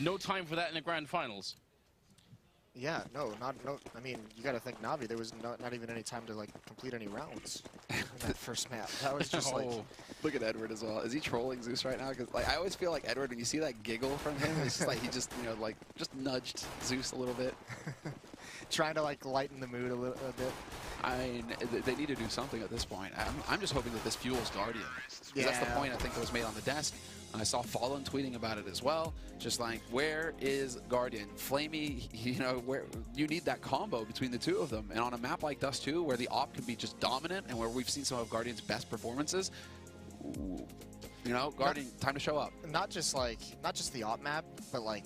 No time for that in the grand finals. Yeah, no. I mean, you got to think NaVi. There was not even any time to like complete any rounds in that first map. That was just like. Look at Edward as well. Is he trolling Zeus right now? Because like I always feel like Edward, when you see that giggle from him, it's just like he just like just nudged Zeus a little bit, trying to like lighten the mood a bit. I mean, they need to do something at this point. I'm just hoping that this fuels Guardian. Because that's the point I think that was made on the desk. I saw Fallen tweeting about it as well. Just like, where is Guardian? Flamey, where you need that combo between the two of them. And on a map like Dust 2, where the op can be just dominant and where we've seen some of Guardian's best performances, Guardian, time to show up. Not just the op map, but like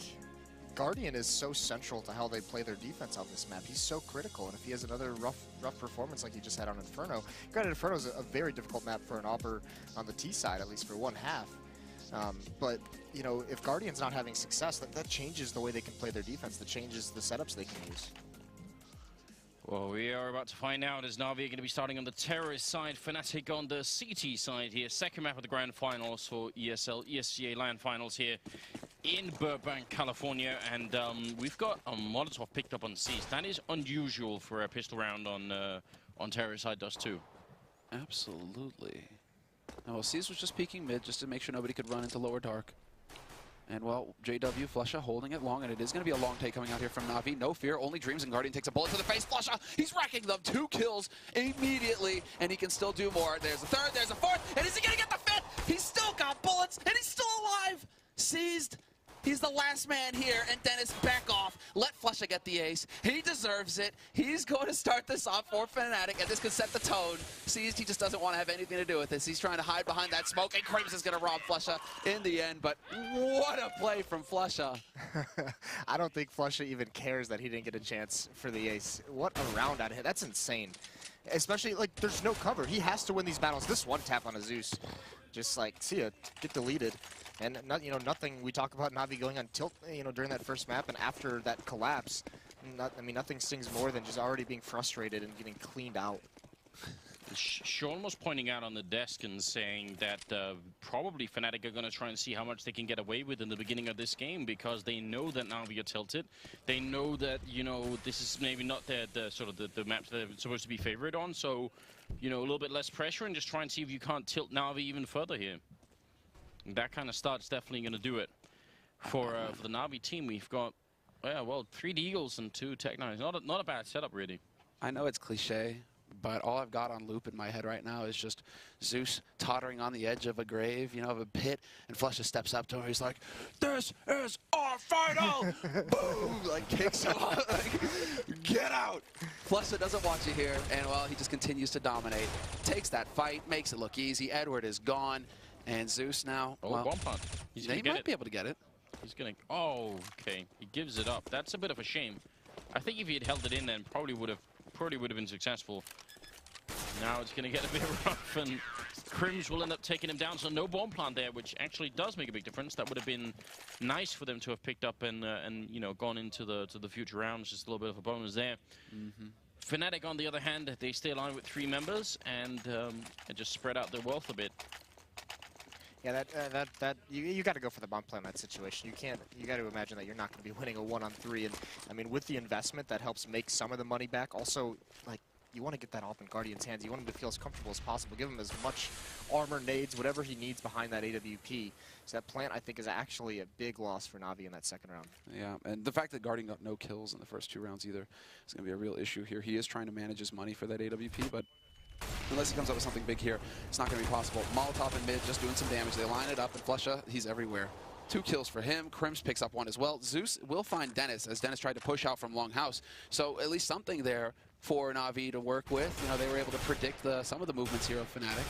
Guardian is so central to how they play their defense on this map. He's so critical, and if he has another rough performance like he just had on Inferno, granted Inferno is a very difficult map for an opper on the T side, at least for one half. But if Guardian's not having success, that changes the way they can play their defense. That changes the setups they can use. Well, we are about to find out as NaVi are going to be starting on the terrorist side, Fnatic on the CT side here. Second map of the grand finals for ESL ESEA LAN finals here in Burbank, California. And we've got a Molotov picked up on Seas. That is unusual for a pistol round on terrorist side Dust 2. Absolutely. Well, Seas was just peeking mid just to make sure nobody could run into lower dark. And, well, JW, Flusha holding it long, and it is going to be a long take coming out here from NaVi. No fear, only dreams, and Guardian takes a bullet to the face. Flusha, he's wrecking them. 2 kills immediately, and he can still do more. There's a third, there's a fourth, and is he going to get the fifth? He's still got bullets, and he's still alive. Seized. He's the last man here, and Dennis, back off. Let Flusha get the ace. He deserves it. He's going to start this off for Fnatic, and this could set the tone. Seized, he just doesn't want to have anything to do with this. He's trying to hide behind that smoke, and Crims is going to rob Flusha in the end, but what a play from Flusha. I don't think Flusha even cares that he didn't get a chance for the ace. What a round out of him. That's insane. Especially, like, there's no cover. He has to win these battles. This one tap on a Zeus. Just like, see ya, get deleted. And nothing. We talk about NaVi going on tilt, during that first map, and after that collapse, nothing stings more than just already being frustrated and getting cleaned out. Sean was pointing out on the desk and saying that probably Fnatic are going to try and see how much they can get away with in the beginning of this game, because they know that NaVi are tilted. They know that this is maybe not the maps they're supposed to be favored on. So a little bit less pressure and just try and see if you can't tilt NaVi even further here. That kind of start's definitely going to do it for the NaVi team. We've got 3 Deagles and 2 Tech-9s. Not a bad setup, really. I know it's cliche, but all I've got on loop in my head right now is just Zeus tottering on the edge of a grave, of a pit, and Flusha steps up to him. He's like, "This is our final!" Boom! Like, kicks him off. Like, get out! Flusha doesn't want you here, and, well, he just continues to dominate. Takes that fight, makes it look easy. Edward is gone, and Zeus now, bomb plant. He might be able to get it. He's going to... Oh, okay. He gives it up. That's a bit of a shame. I think if he had held it in, then probably would have been successful. Now it's going to get a bit rough, and Crims will end up taking him down. So no bomb plant there, which actually does make a big difference. That would have been nice for them to have picked up and gone into the future rounds. Just a little bit of a bonus there. Fnatic, on the other hand, they stay aligned with 3 members and just spread out their wealth a bit. Yeah, you got to go for the bomb plant in that situation. You got to imagine that you're not going to be winning a 1-on-3, and I mean, with the investment, that helps make some of the money back. Also, like, you want to get that off in Guardian's hands. You want him to feel as comfortable as possible. Give him as much armor, nades, whatever he needs behind that AWP. So that plant, I think, is actually a big loss for NaVi in that second round. Yeah, and the fact that Guardian got no kills in the first 2 rounds either is going to be a real issue here. He is trying to manage his money for that AWP, but unless he comes up with something big here, it's not going to be possible. Molotov in mid, just doing some damage. They line it up, and Flusha, he's everywhere. 2 kills for him. Crims picks up 1 as well. Zeus will find Dennis, as Dennis tried to push out from Longhouse. So at least something there for NaVi to work with. They were able to predict some of the movements here of Fnatic.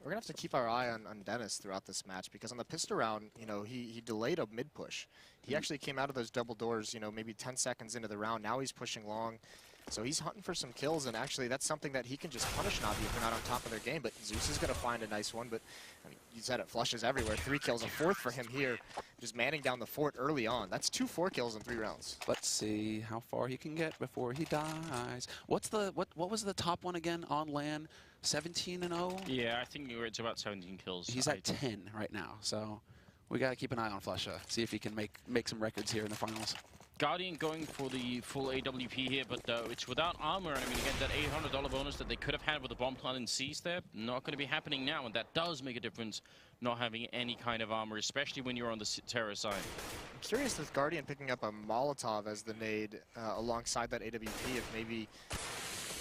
We're going to have to keep our eye on Dennis throughout this match, because on the pistol round, he delayed a mid push. He actually came out of those double doors, maybe 10 seconds into the round. Now he's pushing long. So he's hunting for some kills, and actually that's something that he can just punish NaVi if they're not on top of their game. But Zeus is going to find a nice one, but I mean, you said it, Flushes everywhere. 3 kills, a 4th for him here, just manning down the fort early on. That's 2 4 kills in 3 rounds. Let's see how far he can get before he dies. What was the top one again on LAN? 17-0? Yeah, I think it's about 17 kills. He's at 10 right now, so We got to keep an eye on Flusha, see if he can make some records here in the finals. Guardian going for the full AWP here, but it's without armor. And I mean, again, that $800 bonus that they could have had with the bomb plant and C's there, not going to be happening now. And that does make a difference, not having any kind of armor, especially when you're on the Terra side. I'm curious with Guardian picking up a Molotov as the nade alongside that AWP, if maybe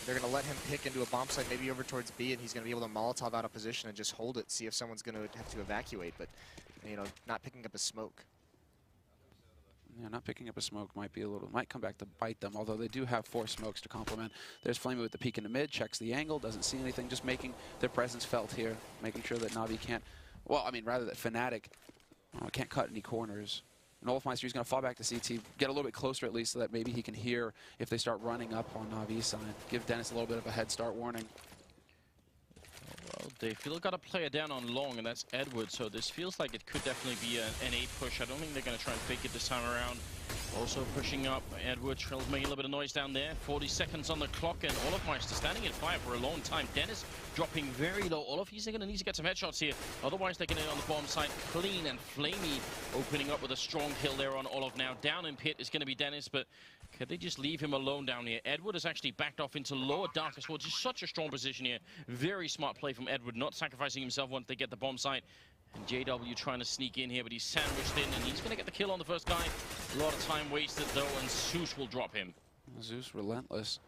they're going to let him pick into a bomb site, maybe over towards B, and he's going to be able to Molotov out of position and just hold it, see if someone's going to have to evacuate. But, you know, not picking up a smoke. Yeah, not picking up a smoke might come back to bite them, although they do have 4 smokes to complement. There's Flamey with the peek in the mid, checks the angle, doesn't see anything, just making their presence felt here, making sure that NaVi can't, well, I mean, rather that Fnatic can't cut any corners. And Olafmeister is going to fall back to CT, get a little bit closer at least so that maybe he can hear if they start running up on NaVi's side. Give Dennis a little bit of a head start warning. Well, they feel got a player down on long, and that's Edward, so this feels like it could definitely be an 8 push. I don't think they're going to try and fake it this time around. Also pushing up, Edward making a little bit of noise down there. 40 seconds on the clock, and Olafmeister standing in fire for a long time. Dennis dropping very low. Olaf, he's going to need to get some headshots here. Otherwise, they're going to on the bomb side. Clean and Flamey opening up with a strong kill there on Olaf now. Down in pit is going to be Dennis, but could they just leave him alone down here? Edward has actually backed off into lower darkest world. Just such a strong position here. Very smart play from Edward, not sacrificing himself once they get the bomb site. And JW trying to sneak in here, but he's sandwiched in, and he's going to get the kill on the first guy. A lot of time wasted, though, and Zeus will drop him. Zeus relentless.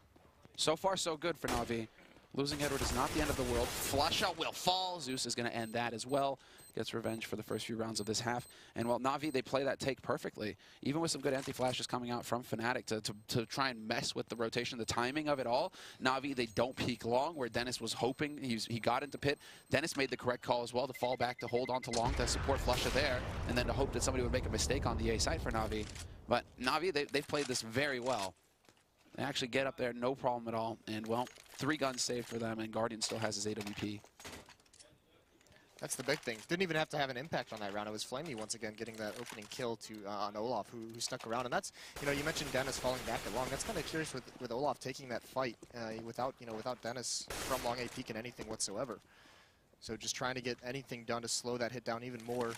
So far, so good for NaVi. Losing Edward is not the end of the world. Flush out will fall. Zeus is going to end that as well. Gets revenge for the first few rounds of this half. And while NaVi, they play that take perfectly. Even with some good anti-flashes coming out from Fnatic to try and mess with the rotation, the timing of it all. NaVi, they don't peek long, where Dennis was hoping. He got into pit. Dennis made the correct call as well to fall back, to hold on to long, to support Flusha there, and then to hope that somebody would make a mistake on the A side for NaVi. But NaVi, they've played this very well. They actually get up there, no problem at all. And, well, 3 guns saved for them, and Guardian still has his AWP. That's the big thing. Didn't even have to have an impact on that round. It was Flamey once again getting that opening kill to on Olaf, who stuck around. And that's, you know, you mentioned Dennis falling back at long. That's kind of curious with Olaf taking that fight without Dennis from long A peeking anything whatsoever. So just trying to get anything done to slow that hit down even more,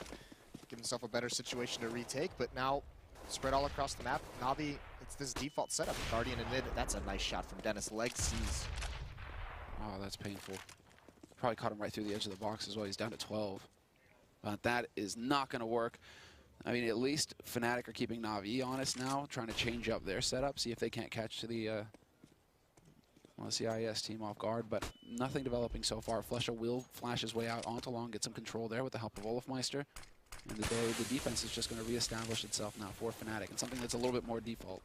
give himself a better situation to retake. But now spread all across the map. NaVi, it's this default setup. Guardian in mid. That's a nice shot from Dennis. Leg sees. Oh, that's painful. Probably caught him right through the edge of the box as well. He's down to 12. But that is not going to work. I mean, at least Fnatic are keeping NaVi honest now, trying to change up their setup, see if they can't catch to the CIS team off guard, but nothing developing so far. Flusha will flash his way out onto long, get some control there with the help of Olafmeister. And the defense is just going to reestablish itself now for Fnatic, and something that's a little bit more default.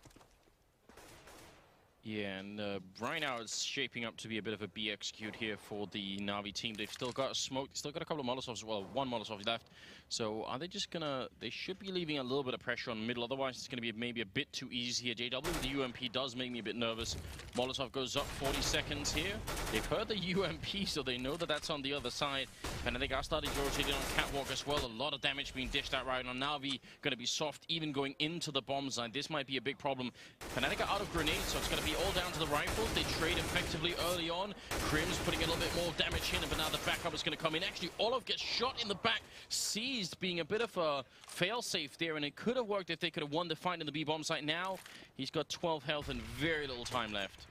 Yeah, and right now it's shaping up to be a bit of a B execute here for the NaVi team. They've still got a smoke, still got a couple of Molotovs, well, 1 Molotov left. So are they just gonna, they should be leaving a little bit of pressure on middle, otherwise it's gonna be maybe a bit too easy here. JW with the UMP does make me a bit nervous. Molotov goes up 40 seconds here. They've heard the UMP, so they know that that's on the other side. And then they got started rotating on Catwalk as well. A lot of damage being dished out right now. NaVi gonna be soft, even going into the bomb side. This might be a big problem. Fnatic are out of grenades, so it's gonna be all down to the rifles. They trade effectively early on. Crim's putting a little bit more damage in, but now the backup is going to come in. Actually, Olaf gets shot in the back, seized, being a bit of a fail-safe there, and it could have worked if they could have won the fight in the B bomb site. Now, he's got 12 health and very little time left.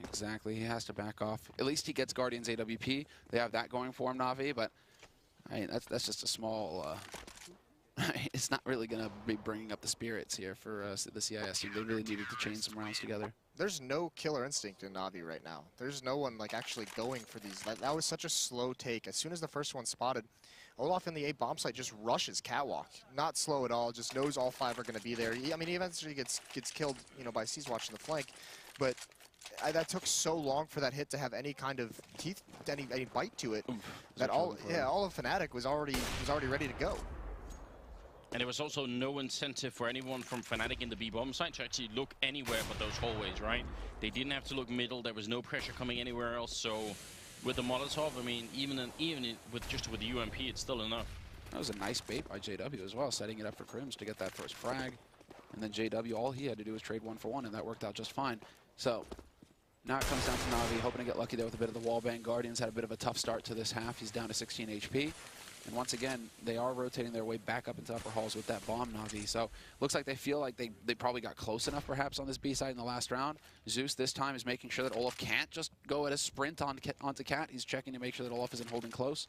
Exactly, he has to back off. At least he gets Guardian's AWP. They have that going for him, NaVi, but I mean, that's just a small... it's not really going to be bringing up the spirits here for the CIS team. They really needed to chain some rounds together. There's no killer instinct in NaVi right now. There's no one like actually going for these. That was such a slow take. As soon as the first one spotted, Olaf in the A bomb site just rushes Catwalk. Not slow at all, just knows all 5 are going to be there. I mean, he eventually gets killed, you know, by Seaswatch in the flank, but that took so long for that hit to have any kind of teeth, any bite to it, that all of Fnatic was already ready to go. And there was also no incentive for anyone from Fnatic in the B bomb site to actually look anywhere but those hallways, right? They didn't have to look middle. There was no pressure coming anywhere else. So with the Molotov, I mean, even with the UMP, it's still enough. That was a nice bait by JW as well, setting it up for Crims to get that first frag. And then JW, all he had to do was trade 1 for 1, and that worked out just fine. So now it comes down to NaVi, hoping to get lucky there with a bit of the wallbang. Guardians had a bit of a tough start to this half. He's down to 16 HP. And once again, they are rotating their way back up into upper halls with that bomb, Na'Vi. So looks like they feel like they probably got close enough perhaps on this B side in the last round. Zeus this time is making sure that Olaf can't just go at a sprint onto Cat. He's checking to make sure that Olaf isn't holding close.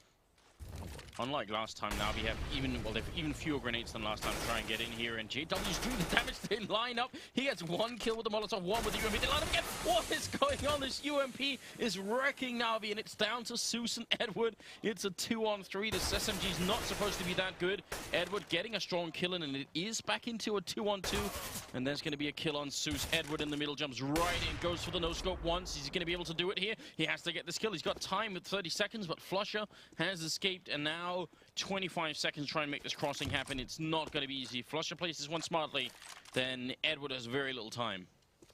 Unlike last time, now we have even fewer grenades than last time to try and get in here, and JW's doing the damage. They line up. He gets one kill with the Molotov, one with the UMP. They line up again. What is going on? This UMP is wrecking Na'Vi, and it's down to Zeus and Edward. It's a 2-on-3. This SMG is not supposed to be that good. Edward getting a strong kill in, and it is back into a 2-on-2. And there's going to be a kill on Zeus. Edward in the middle jumps right in, goes for the no-scope once. He's going to be able to do it here. He has to get this kill. He's got time with 30 seconds, but Flusher has escaped, and now 25 seconds to try and make this crossing happen. It's not going to be easy. Flusher plays this one smartly, then Edward has very little time.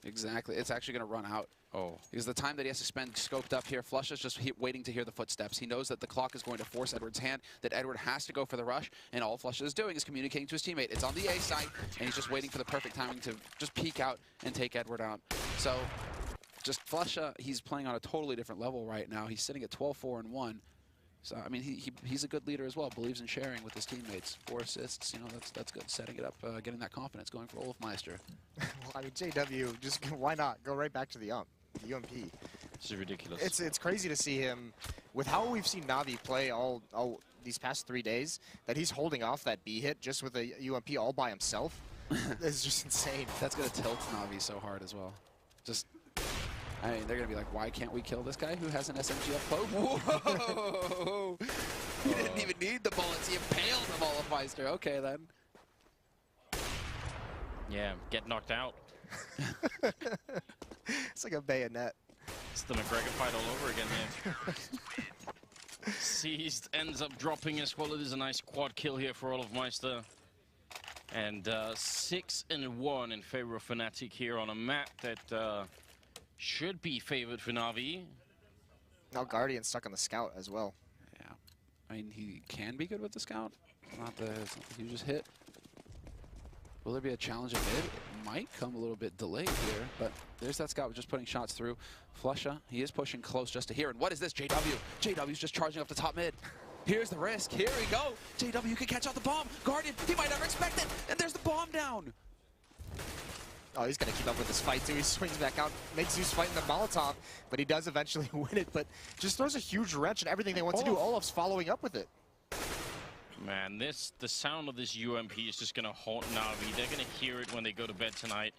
Exactly. It's actually going to run out. Oh. Because the time that he has to spend scoped up here, Flusher's just waiting to hear the footsteps. He knows that the clock is going to force Edward's hand, that Edward has to go for the rush, and all Flusher is doing is communicating to his teammate. It's on the A side, and he's just waiting for the perfect timing to just peek out and take Edward out. So, just Flusher, he's playing on a totally different level right now. He's sitting at 12-4-1. So, I mean, he's a good leader as well, believes in sharing with his teammates. 4 assists, you know, that's good. Setting it up, getting that confidence going for Olafmeister. Well, I mean, JW, just why not? Go right back to the UMP. This is ridiculous. It's crazy to see him, with how we've seen Na'Vi play all these past 3 days, that he's holding off that B hit just with a UMP all by himself. It's just insane. That's going to tilt Na'Vi so hard as well. Just... I mean, they're going to be like, why can't we kill this guy who has an SMG up close? Whoa! He didn't even need the bullets. He impaled the Olafmeister. Okay, then. Yeah, get knocked out. It's like a bayonet. It's the McGregor fight all over again here. Seized ends up dropping as well. It is a nice quad kill here for Olafmeister. And 6-1 in favor of Fnatic here on a map that... should be favored for Na'Vi. Now Guardian's stuck on the scout as well. Yeah. I mean, he can be good with the scout. It's not the hugest hit. Will there be a challenge in mid? It might come a little bit delayed here, but there's that scout just putting shots through. Flusher, he is pushing close just to here. And what is this? JW. JW's just charging up the top mid. Here's the risk. Here we go. JW can catch out the bomb. Guardian, he might never expect it. And there's the bomb down. Oh, he's going to keep up with this fight, too. He swings back out, makes Zeus fight in the Molotov, but he does eventually win it, but just throws a huge wrench in everything they want to do. Olaf's following up with it. Man, the sound of this UMP is just going to haunt Na'Vi. They're going to hear it when they go to bed tonight.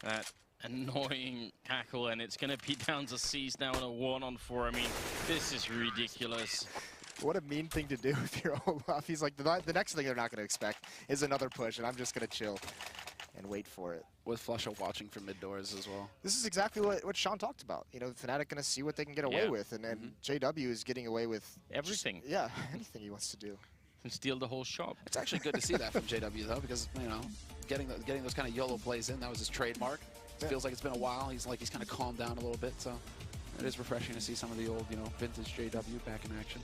That annoying cackle, and it's going to be down to C's now in a 1-on-4. I mean, this is ridiculous. What a mean thing to do if you're Olaf. He's like, the next thing they're not going to expect is another push, and I'm just going to chill and wait for it. With Flusher watching from mid doors as well. This is exactly what Sean talked about. You know, Fnatic going to see what they can get away with, and JW is getting away with everything. Just, anything he wants to do. And steal the whole shop. It's actually good to see that from JW though, because you know, getting those kind of YOLO plays in, that was his trademark. It feels like it's been a while. He's kind of calmed down a little bit, so it is refreshing to see some of the old, you know, vintage JW back in action.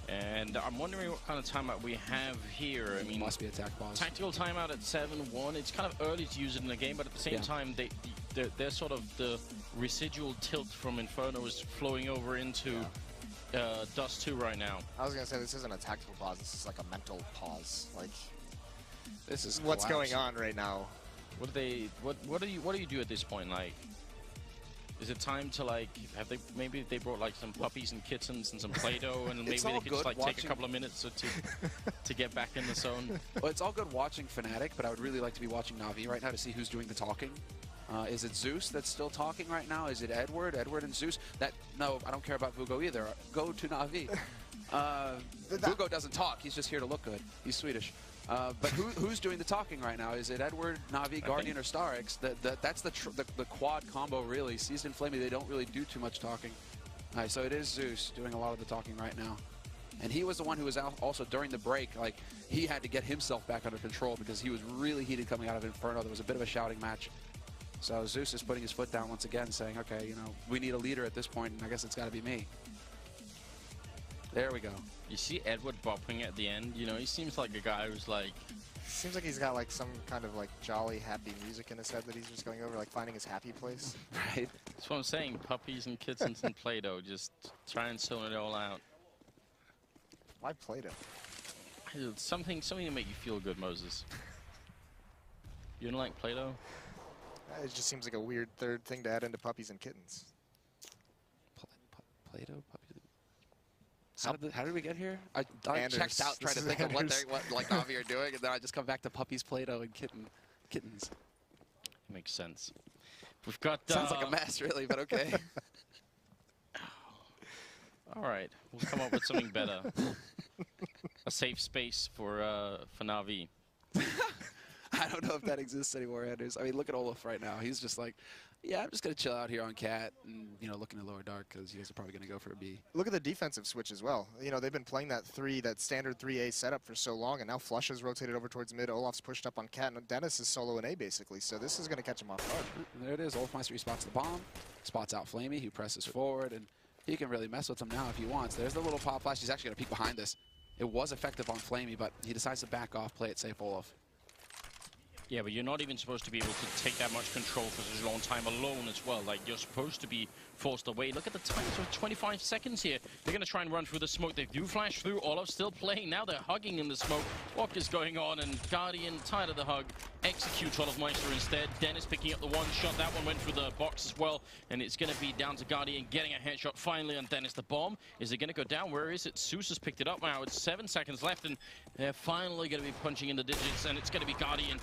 And I'm wondering what kind of timeout we have here. I mean, must be attack pause. Tactical timeout at 7-1. It's kind of early to use it in the game, but at the same time, they're sort of the residual tilt from Inferno is flowing over into Dust 2 right now. I was gonna say this isn't a tactical pause. This is like a mental pause. Like, this is what's going on right now. What do you do at this point? Like, is it time to like maybe they brought like some puppies and kittens and some Play-Doh and maybe they could just like take a couple of minutes to get back in the zone? Well, it's all good watching Fnatic, but I would really like to be watching Na'Vi right now to see who's doing the talking. Is it Zeus that's still talking right now? Is it Edward? Edward and Zeus? No, I don't care about Vugo either. Go to Na'Vi. Vugo doesn't talk. He's just here to look good. He's Swedish. But who's doing the talking right now? Is it Edward, Na'Vi, Guardian, or Starix? That's the quad combo, really. Seized and Flamey, they don't really do too much talking. All right, so it is Zeus doing a lot of the talking right now. And he was the one who was out also during the break. Like, he had to get himself back under control because he was really heated coming out of Inferno. There was a bit of a shouting match. So Zeus is putting his foot down once again, saying, okay, you know, we need a leader at this point, and I guess it's got to be me. There we go. You see Edward bopping at the end. You know, he seems like a guy who's like... Seems like he's got like some kind of like jolly, happy music in his head that he's just going over, like finding his happy place. Right. That's what I'm saying. Puppies and kittens and Play-Doh. Just try and zone it all out. Why Play-Doh? Something to make you feel good, Moses. You don't like Play-Doh? It just seems like a weird third thing to add into puppies and kittens. Play-Doh? How did we get here? I checked out trying to think of what like NaVi are doing, and then I just come back to puppies, Play-Doh, and kittens. Makes sense. We've got... Sounds like a mess, really, but okay. All right, we'll come up with something better. A safe space for NaVi. I don't know if that exists anymore, Anders. I mean, look at Olaf right now. He's just like, yeah, I'm just going to chill out here on Cat and, you know, looking at lower dark because you guys are probably going to go for a B. Look at the defensive switch as well. You know, they've been playing that standard 3A setup for so long, and now Flush has rotated over towards mid. Olaf's pushed up on Cat, and Dennis is solo in A, basically. So this is going to catch him off guard. There it is. Olafmeister spots the bomb, spots out Flamey, who presses forward, and he can really mess with him now if he wants. There's the little pop flash. He's actually going to peek behind this. It was effective on Flamey, but he decides to back off, play it safe, Olaf. Yeah, but you're not even supposed to be able to take that much control for such a long time alone as well. Like, you're supposed to be forced away. Look at the time, so 25 seconds here. They're going to try and run through the smoke. They do flash through. Olaf's still playing. Now they're hugging in the smoke. What is going on? And Guardian, tired of the hug, executes Olafmeister instead. Dennis picking up the one shot. That one went through the box as well. And it's going to be down to Guardian getting a headshot finally on Dennis. The bomb, is it going to go down? Where is it? Zeus has picked it up now. It's 7 seconds left, and they're finally going to be punching in the digits, and it's going to be Guardian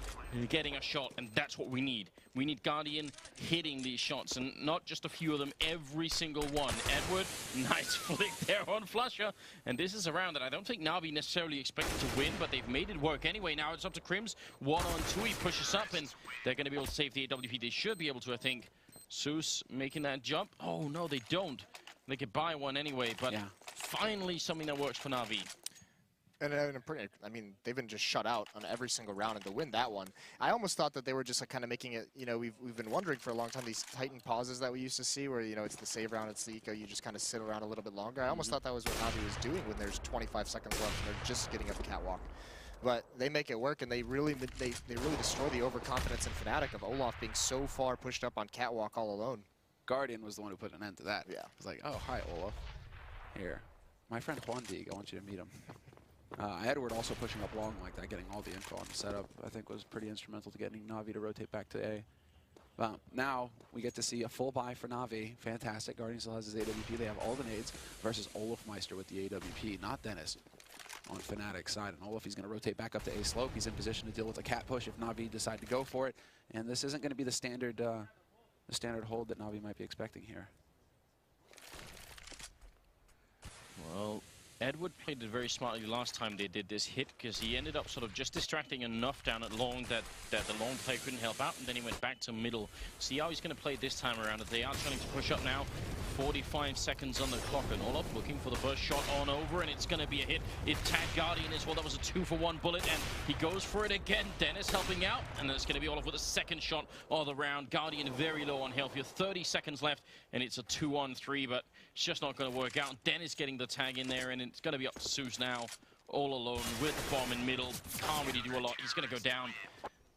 getting a shot, and that's what we need. We need Guardian hitting these shots, and not just a few of them, every single one. Edward, nice flick there on Flusher, and this is a round that I don't think NaVi necessarily expected to win, but they've made it work anyway. Now it's up to Crims, 1-on-2, he pushes up, and they're going to be able to save the AWP. They should be able to, I think. Zeus making that jump. Oh, no, they don't. They could buy one anyway, but yeah, finally something that works for NaVi. And I mean, they've been just shut out on every single round, and to win that one, I almost thought that they were just like kind of making it, you know, we've been wondering for a long time, these Titan pauses that we used to see where, you know, it's the save round, it's the eco, you just kind of sit around a little bit longer. I almost thought that was what NaVi was doing when there's 25 seconds left and they're just getting up the catwalk. But they make it work, and they really destroy the overconfidence in Fnatic of Olaf being so far pushed up on catwalk all alone. Guardian was the one who put an end to that. Yeah. It was like, oh, hi, Olaf. Here. My friend Juan Dig, I want you to meet him. Edward also pushing up long like that, getting all the info on the setup, I think was pretty instrumental to getting NaVi to rotate back to A. Now we get to see a full buy for NaVi. Fantastic. Guardian still has his AWP. They have all the nades versus Olafmeister with the AWP, not Dennis on Fnatic's side. And Olaf, he's going to rotate back up to A slope. He's in position to deal with a cat push if NaVi decide to go for it. And this isn't going to be the standard hold that NaVi might be expecting here. Well, Edward played it very smartly last time they did this hit, because he ended up sort of just distracting enough down at long that the long player couldn't help out, and then he went back to middle. See how he's going to play this time around. They are trying to push up now. 45 seconds on the clock, and Olaf looking for the first shot on over, and it's going to be a hit. It tagged Guardian as well. That was a 2-for-1 bullet, and he goes for it again. Dennis helping out, and it's going to be Olaf with a second shot of the round. Guardian very low on health. You have 30 seconds left, and it's a 2-on-3, but it's just not going to work out. Dennis getting the tag in there, and it's going to be up to Zeus now, all alone with the bomb in middle. Can't really do a lot. He's going to go down.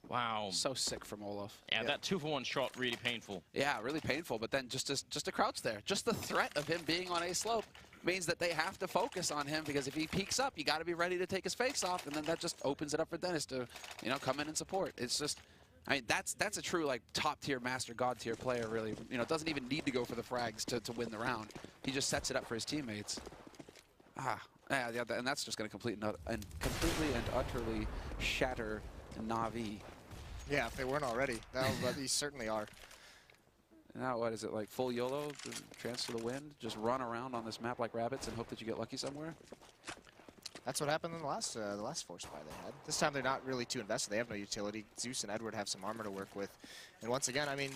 Wow. So sick from Olaf. Yeah, that 2-for-1 shot, really painful. Yeah, really painful, but then just a crouch there. Just the threat of him being on A slope means that they have to focus on him, because if he peeks up, you got to be ready to take his face off, and then that just opens it up for Dennis to, you know, come in and support. It's just, I mean, that's a true, like, top-tier, master, god-tier player, really. You know, doesn't even need to go for the frags to win the round. He just sets it up for his teammates. Yeah, and that's just going to completely and utterly shatter NaVi. Yeah, if they weren't already. Now, but these certainly are. Now, what is it, like full YOLO, transfer the wind, just run around on this map like rabbits and hope that you get lucky somewhere? That's what happened in the last force buy they had. This time they're not really too invested. They have no utility. Zeus and Edward have some armor to work with. And once again, I mean,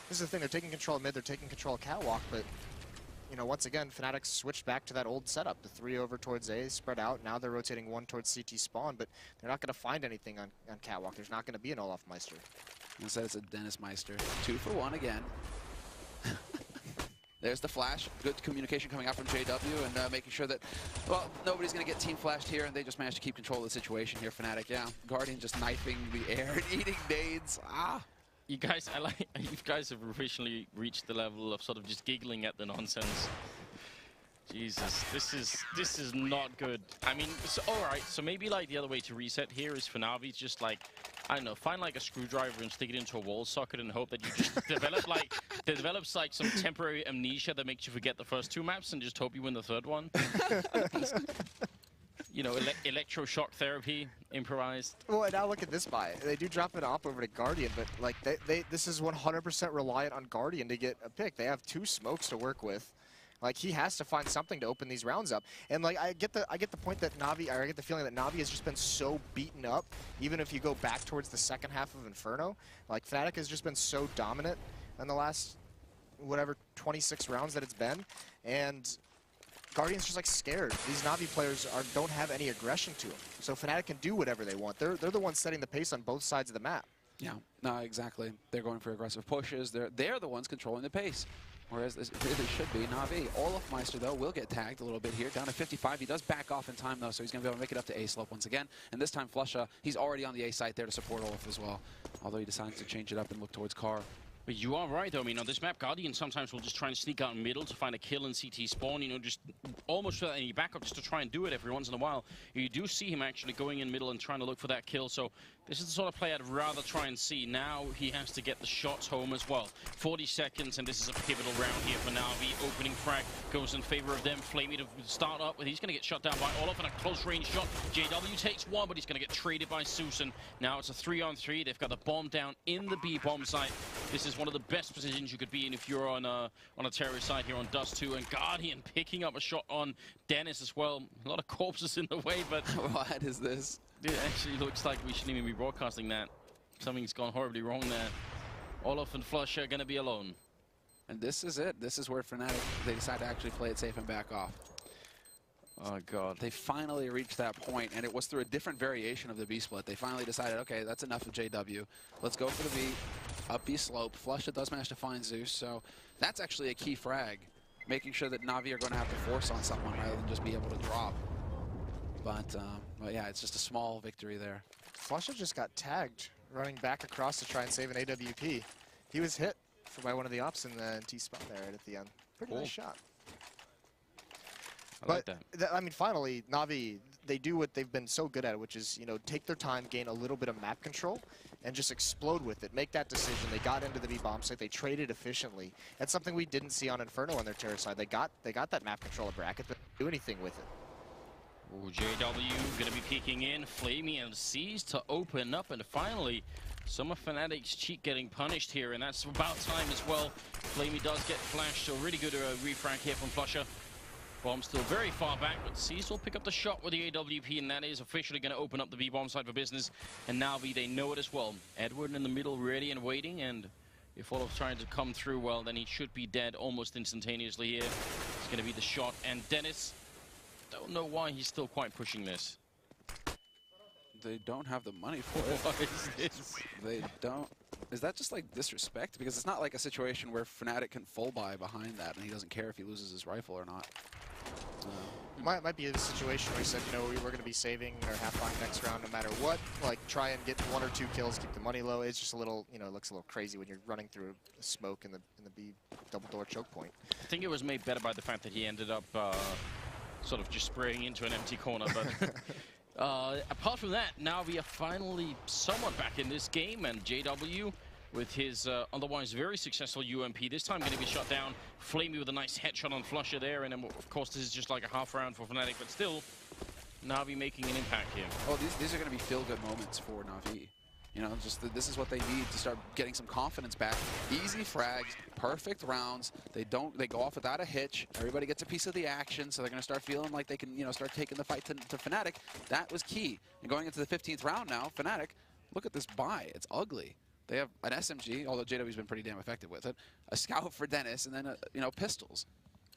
this is the thing. They're taking control of mid. They're taking control of catwalk, but you know, once again, Fnatic switched back to that old setup. The 3 over towards A, spread out. Now they're rotating 1 towards CT spawn, but they're not going to find anything on catwalk. There's not going to be an Olafmeister. Instead, it's a Dennis Meister. 2-for-1 again. There's the flash. Good communication coming out from JW and making sure that, well, nobody's going to get team flashed here, and they just managed to keep control of the situation here, Fnatic. Yeah, Guardian just knifing the air and eating nades. You guys, you guys have officially reached the level of sort of just giggling at the nonsense. Jesus, this is not good. I mean, so, all right. So maybe like the other way to reset here is for NaVi, just like, I don't know, find like a screwdriver and stick it into a wall socket and hope that you just develops like some temporary amnesia that makes you forget the first 2 maps and just hope you win the 3rd one. You know, electroshock therapy, improvised. Well, and now look at this buy. They do drop an op over to Guardian, but like this is 100% reliant on Guardian to get a pick. They have 2 smokes to work with. Like, he has to find something to open these rounds up. And like, I get the point that NaVi, or I get the feeling that NaVi has just been so beaten up. Even if you go back towards the second half of Inferno, like Fnatic has just been so dominant in the last whatever 26 rounds that it's been, and Guardian's just like scared. These NaVi players don't have any aggression to them, so Fnatic can do whatever they want. They're the ones setting the pace on both sides of the map. Yeah, no, exactly. They're going for aggressive pushes. They're the ones controlling the pace. Whereas this really should be NaVi. Olofmeister, though, will get tagged a little bit here. Down to 55. He does back off in time, though, so he's going to be able to make it up to A slope once again. And this time, Flusha, he's already on the A site there to support Olof as well. Although he decides to change it up and look towards Car. But you are right, though. I mean, on this map, Guardian sometimes will just try and sneak out in middle to find a kill in CT spawn, you know, just almost without any backup, just to try and do it every once in a while. You do see him actually going in middle and trying to look for that kill, so this is the sort of play I'd rather try and see. Now he has to get the shots home as well. 40 seconds, and this is a pivotal round here for NaVi. Opening frag goes in favor of them. Flamey to start up, but he's going to get shut down by Olof, and a close-range shot. JW takes 1, but he's going to get traded by Susan. Now it's a 3-on-3. They've got the bomb down in the B bomb site. This is one of the best positions you could be in if you're on a terrorist side here on Dust 2. And Guardian picking up a shot on Dennis as well. A lot of corpses in the way, but What is this? it actually looks like we shouldn't even be broadcasting that. Something's gone horribly wrong there. Olof and Flush are going to be alone. And this is it. This is where Fnatic, they decide to actually play it safe and back off. Oh, God. They finally reached that point, and it was through a different variation of the B split. They finally decided, okay, that's enough of JW. Let's go for the B, up B slope. Flusha does manage to find Zeus, so that's actually a key frag, making sure that NaVi are going to have to force on someone rather than just be able to drop. But yeah, it's just a small victory there. Flusha just got tagged, running back across to try and save an AWP. He was hit by one of the ops in the T-spot there right at the end. Pretty nice shot. I like that. I mean, finally, NaVi, they do what they've been so good at, which is, you know, take their time, gain a little bit of map control, and just explode with it. Make that decision. They got into the B bomb site. They traded efficiently. That's something we didn't see on Inferno on their terror side. They got that map control of bracket, but didn't do anything with it. Ooh, JW going to be peeking in. Flamey and Seas to open up, and finally, some of Fnatic's cheat getting punished here, and that's about time as well. Flamey does get flashed, so really good refrag here from Flusha. Bomb still very far back, but Seas will pick up the shot with the AWP, and that is officially going to open up the B-bomb side for business. And NaVi, they know it as well. Edward in the middle, ready and waiting, and if Olof's trying to come through, well, then he should be dead almost instantaneously here. It's going to be the shot, and Dennis, don't know why he's still quite pushing this. They don't have the money for it. What is this? They don't. Is that just like disrespect? Because it's not like a situation where Fnatic can full buy behind that and he doesn't care if he loses his rifle or not. Might be a situation where he said, you know, we're going to be saving our half-line next round no matter what. Like, try and get 1 or 2 kills, keep the money low. It's just a little, you know, it looks a little crazy when you're running through a smoke in the B double door choke point. I think it was made better by the fact that he ended up sort of just spraying into an empty corner. But apart from that, now we are finally somewhat back in this game, and JW with his otherwise very successful UMP, this time going to be shut down. Flamey with a nice headshot on Flusha there, and then of course this is just like a half round for Fnatic, but still, NaVi making an impact here. Oh, these are going to be feel-good moments for NaVi. You know, just this is what they need to start getting some confidence back. Easy frags, perfect rounds. They go off without a hitch. Everybody gets a piece of the action, so they're going to start feeling like they can, you know, start taking the fight to Fnatic. That was key. And going into the 15th round now, Fnatic, look at this buy. It's ugly. They have an SMG, although JW's been pretty damn effective with it. A scout for Dennis, and then you know, pistols.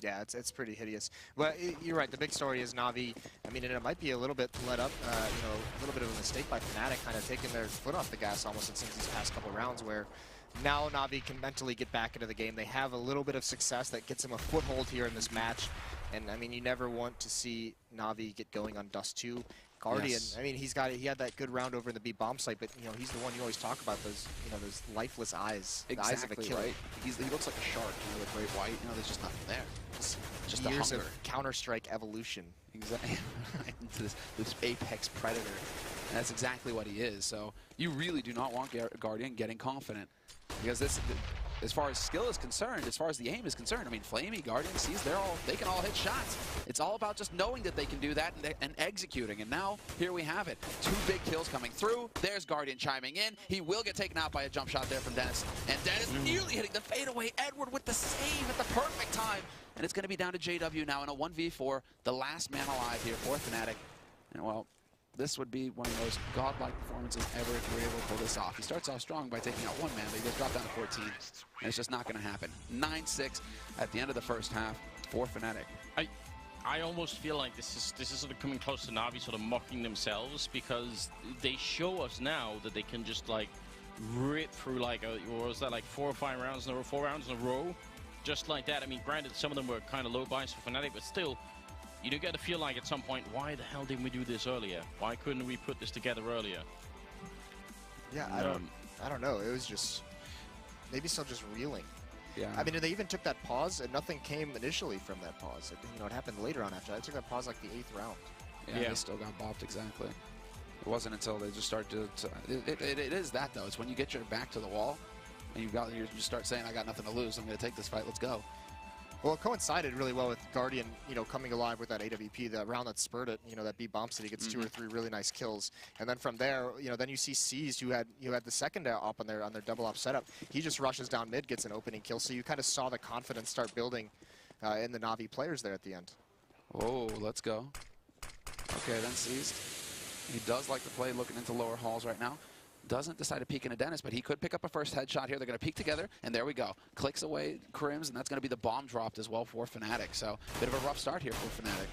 Yeah, it's pretty hideous. But you're right. The big story is NaVi. I mean, and it might be a little bit let up. You know, a little bit of a mistake by Fnatic, kind of taking their foot off the gas almost, it seems, these past couple rounds, where now NaVi can mentally get back into the game. They have a little bit of success that gets them a foothold here in this match. And I mean, you never want to see NaVi get going on Dust 2 Guardian, Yes. I mean, he had that good round over in the B bomb site, but he's the one you always talk about, those those lifeless eyes, the eyes of a killer. Right. He looks like a shark, with great white. There's just nothing there. Just the Years hunger. of Counter-Strike evolution. Exactly. Into this apex predator. And that's exactly what he is. So you really do not want Guardian getting confident, because this, as far as skill is concerned, as far as the aim is concerned, I mean, Flamey, Guardian, Seas, they can all hit shots. It's all about just knowing that they can do that and executing. And now, here we have it. 2 big kills coming through. There's Guardian chiming in. He will get taken out by a jump shot there from Dennis. And Dennis nearly hitting the fadeaway. Edward with the save at the perfect time. And it's going to be down to JW now in a 1v4, the last man alive here for Fnatic. And, well, this would be one of the most godlike performances ever if we're able to pull this off. He starts off strong by taking out 1 man, but he gets dropped down to 14. And it's just not going to happen. 9-6 at the end of the first half for Fnatic. I almost feel like this is sort of coming close to NaVi sort of mocking themselves, because they show us now that they can just like rip through like what was that, like 4 or 5 rounds in a row, 4 rounds in a row, just like that. I mean, granted, some of them were kind of low buys for Fnatic, but still, you do get to feel like at some point, why the hell didn't we do this earlier? Why couldn't we put this together earlier? Yeah, I don't know. It was just maybe still just reeling. Yeah. I mean, they even took that pause, and nothing came initially from that pause. It happened later on after that. They took that pause like the 8th round. Yeah, they still got bopped, exactly. It wasn't until they just started to it is that, though. It's when you get your back to the wall, and you just start saying, I got nothing to lose. I'm going to take this fight. Let's go. Well, it coincided really well with Guardian, coming alive with that AWP, the round that spurred it, that B bomb city gets 2 or 3 really nice kills. And then from there, then you see Seas, who had the second op on their double op setup. He just rushes down mid, gets an opening kill. So you kind of saw the confidence start building in the NaVi players there at the end. Oh, let's go. Okay, then Seas. He does like to play looking into lower halls right now. Doesn't decide to peek into Dennis, but he could pick up a first headshot here. They're going to peek together, and there we go. Clicks away Crims, and that's going to be the bomb dropped as well for Fnatic. So, bit of a rough start here for Fnatic.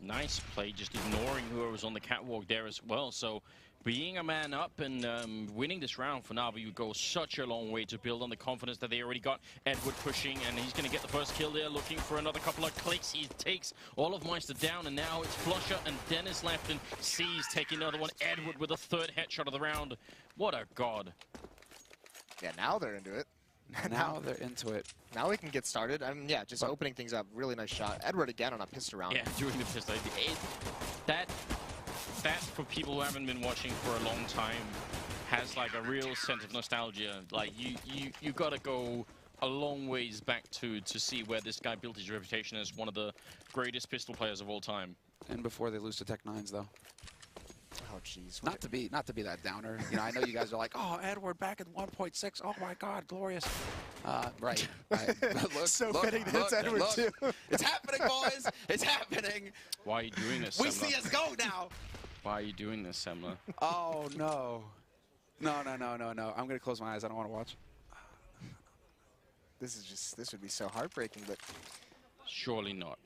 Nice play, just ignoring whoever was on the catwalk there as well. So, being a man up and winning this round for NaVi would go such a long way to build on the confidence that they already got. Edward pushing, and he's going to get the first kill there, looking for another couple of clicks. He takes all of Meister down, and now it's Flusher and Dennis left, and Seas taking another one. Edward with a 3rd headshot of the round. What a god. Yeah, now they're into it. Now they're into it. Now we can get started. I mean, yeah, just opening things up. Really nice shot. Edward again on a pistol round. Yeah, doing the pistol. That, for people who haven't been watching for a long time, has like a real sense of nostalgia. Like you gotta go a long ways back to see where this guy built his reputation as one of the greatest pistol players of all time. And before they lose to Tech 9s, though. Oh, jeez. Not to be that downer. I know you guys are like, oh, Edward back at 1.6. Oh my God, glorious. Right. Look, So fitting that it's Edward too. It's happening, boys. It's happening. Why are you doing this, We Semler? see us go now. Why are you doing this, Semler? Oh no. No. I'm gonna close my eyes. I don't want to watch. This would be so heartbreaking, but Surely not.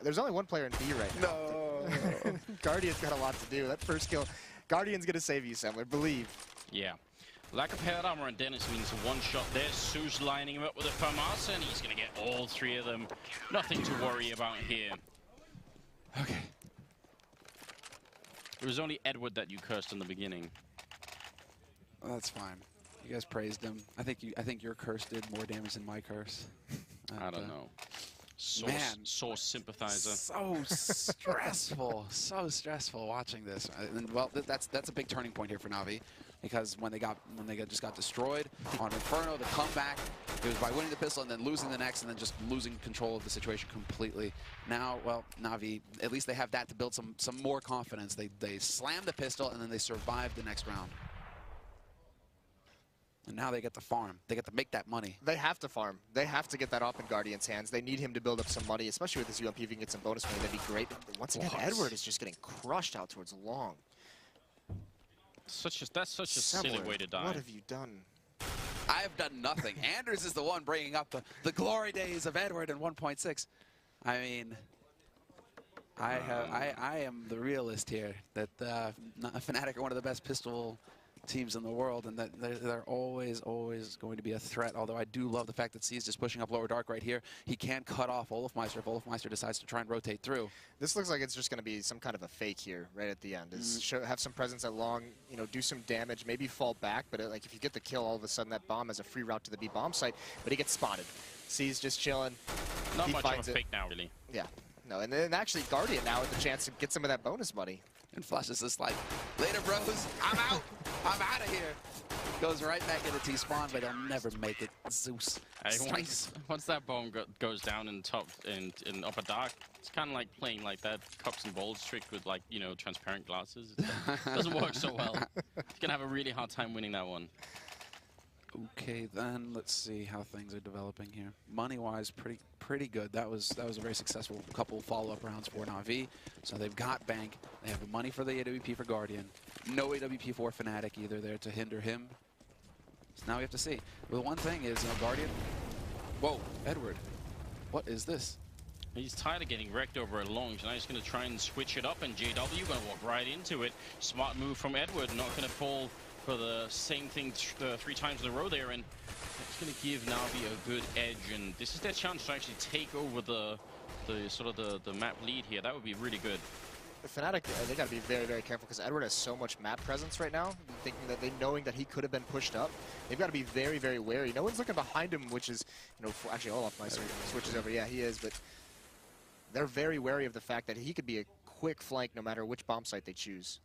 there's only one player in B right now. No. Guardian's got a lot to do. That first kill, Guardian's gonna save you, Semler. Believe. Yeah. Lack of head armor and Dennis means one shot there. Su's lining him up with a FAMAS, and he's going to get all 3 of them. Nothing to worry about here. Okay. It was only Edward that you cursed in the beginning. That's fine. You guys praised him. I think your curse did more damage than my curse. I don't know. Source sympathizer. So stressful. So stressful watching this. And, well, that's a big turning point here for NaVi, because when they just got destroyed on Inferno, the comeback, it was by winning the pistol and then losing the next and then just losing control of the situation completely. Now, well, NaVi, at least they have that to build some more confidence. They slammed the pistol and then they survived the next round. And now they get to farm. They get to make that money. They have to farm. They have to get that op in Guardian's hands. They need him to build up some money, especially with this UMP. If he can get some bonus money, that'd be great. But once again, Edward is just getting crushed out towards long. That's such a silly way to die. What have you done? I have done nothing. Anders is the one bringing up the glory days of Edward in 1.6. I mean, I am the realist here. That Fnatic are one of the best pistol teams in the world, and that they're always going to be a threat. Although I do love the fact that C's just pushing up lower dark right here. He can cut off Olafmeister if Olafmeister decides to try and rotate through. This looks like it's just going to be some kind of a fake here right at the end. Is have some presence at long, you know, do some damage, maybe fall back, but like if you get the kill, all of a sudden that bomb has a free route to the B bomb site, but he gets spotted. C's just chilling. Not he much finds of a it. fake now, really. Yeah. No, and then actually Guardian now with the chance to get some of that bonus money. And Flush is just like, later, bros. I'm out. I'm out of here. Goes right back into T-spawn, but he'll never make it. Zeus. Once that bomb goes down in top in upper dark, it's kind of like playing like that cocks and balls trick with, like, you know, transparent glasses. It doesn't work so well. You're gonna have a really hard time winning that one. Okay, then let's see how things are developing here. Money-wise, pretty good. That was a very successful couple follow-up rounds for NaVi. So they've got Bank. They have the money for the AWP for Guardian. No AWP for Fnatic either there to hinder him. So now we have to see. Well, one thing is, you know, Guardian. Whoa, Edward. What is this? He's tired of getting wrecked over a long, so now he's going to try and switch it up, and JW going to walk right into it. Smart move from Edward, not going to fall for the same thing 3 times in a row there, and it's going to give NaVi a good edge, and this is their chance to actually take over the map lead here. That would be really good. Fnatic, they got to be very, very careful because Edward has so much map presence right now, thinking that knowing that he could have been pushed up. They've got to be very, very wary. No one's looking behind him, which is, you know, actually Olafmeister switches over. Yeah, he is, but they're very wary of the fact that he could be a quick flank no matter which bomb site they choose.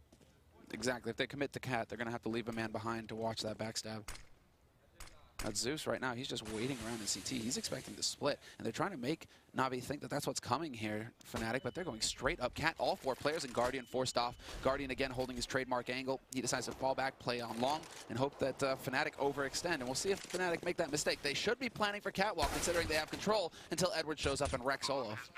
Exactly. If they commit to Cat, they're going to have to leave a man behind to watch that backstab. That's Zeus right now. He's just waiting around in CT. He's expecting the split, and they're trying to make NaVi think that that's what's coming here, Fnatic, but they're going straight up Cat. All 4 players, and Guardian forced off. Guardian again holding his trademark angle. He decides to fall back, play on long, and hope that Fnatic overextend. And we'll see if Fnatic make that mistake. They should be planning for Catwalk, considering they have control, until Edward shows up and wrecks Olaf.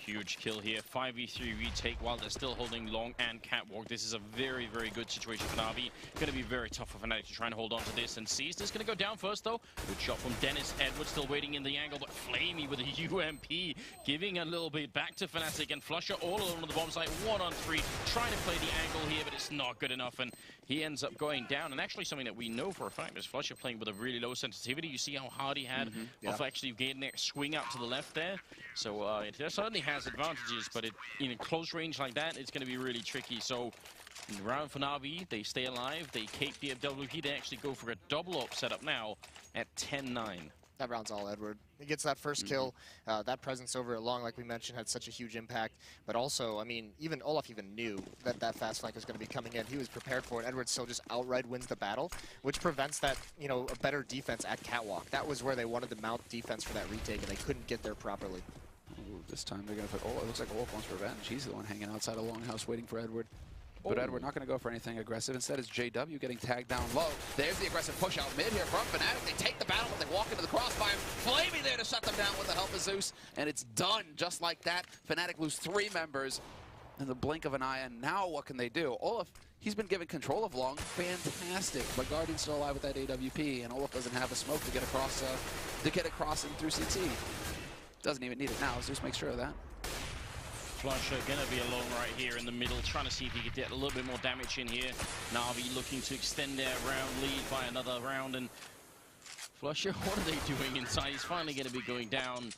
Huge kill here, 5v3 retake while they're still holding long and catwalk. This is a very, very good situation for NaVi. Going to be very tough for Fnatic to try and hold on to this. And Seized is going to go down first, though. Good shot from Dennis. Edward still waiting in the angle, but Flamey with a UMP, giving a little bit back to Fnatic. And Flusher all alone on the bomb site, 1-on-3, trying to play the angle here, but it's not good enough. And he ends up going down. And actually something that we know for a fact is Flusher playing with a really low sensitivity. You see how hard he had of actually getting that swing out to the left there. So it certainly has advantages, but in a close range like that, it's going to be really tricky. So in the round for NaVi, they stay alive, they cape the FWP, they actually go for a double-up setup now at 10-9. That round's all Edward. He gets that first kill. That presence over long, like we mentioned, had such a huge impact. But also, I mean, even Olaf even knew that that fast flank was going to be coming in. He was prepared for it. Edward still just outright wins the battle, which prevents that, you know, a better defense at Catwalk. That was where they wanted to mount defense for that retake, and they couldn't get there properly. Ooh, this time they're going to put, oh, it looks like Olaf wants revenge. He's the one hanging outside a longhouse waiting for Edward. But Edward not going to go for anything aggressive. Instead, it's JW getting tagged down low. There's the aggressive push out mid here from Fnatic. They take the battle, but they walk into the crossfire. Flamey there to shut them down with the help of Zeus. And it's done just like that. Fnatic lose 3 members in the blink of an eye. And now what can they do? Olaf, he's been given control of long. Fantastic. But Guardian's still alive with that AWP. And Olaf doesn't have the smoke to get across and through CT. Doesn't even need it now. Zeus makes sure of that. Flusher going to be alone right here in the middle, trying to see if he could get a little bit more damage in here. NaVi looking to extend their round lead by another round, and Flusher, what are they doing inside? He's finally going to be going down.